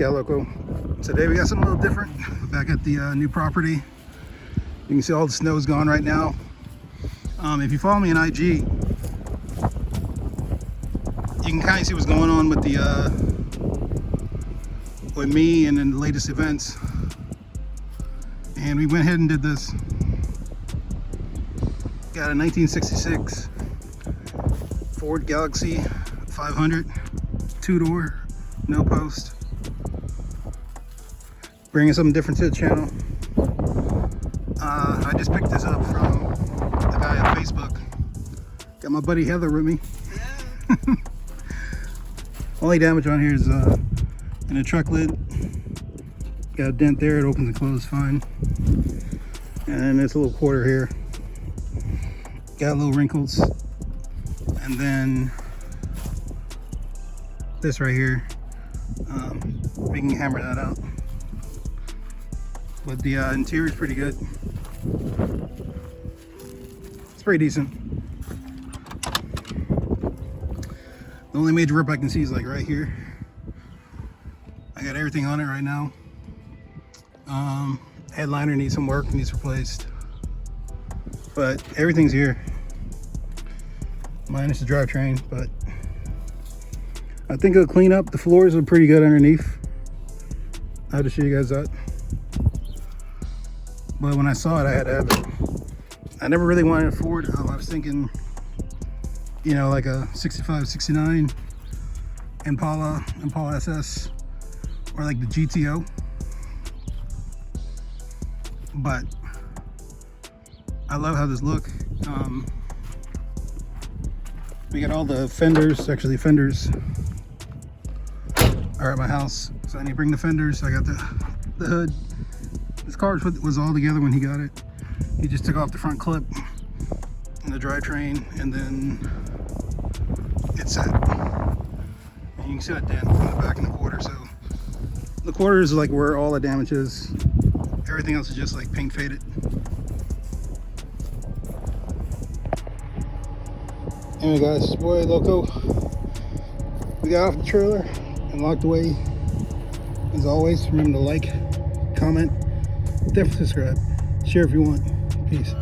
Catloco. Today we got something a little different. Back at the new property. You can see all the snow's gone right now. If you follow me on IG, you can kind of see what's going on with the with me and in the latest events. And we went ahead and did this. Got a 1966 Ford Galaxie 500, two-door, no post. Bringing something different to the channel. I just picked this up from the guy on Facebook. Got my buddy Heather with me. Yeah. Only damage on here is in the truck lid. Got a dent there, it opens and closes fine. And this little quarter here. Got little wrinkles. And then this right here. We can hammer that out. But the interior is pretty good. It's pretty decent. The only major rip I can see is like right here. I got everything on it right now. Headliner needs some work, needs replaced. But everything's here. Minus the drivetrain, but I think it'll clean up. The floors are pretty good underneath. I have to show you guys that. But when I saw it, I had to have it. I never really wanted a Ford. I was thinking, you know, like a 65, 69 Impala SS, or like the GTO. But I love how this look. We got all the fenders, actually fenders are at my house. So I need to bring the fenders. I got the hood. This car was all together when he got it. He just took off the front clip and the drivetrain, and then it's set. And you can see that dent on the back and the quarter. So the quarter is like where all the damage is. Everything else is just like paint faded. Anyway guys, it's boy Loco. We got off the trailer and locked away. As always, remember to like, comment, definitely subscribe, share if you want. Peace.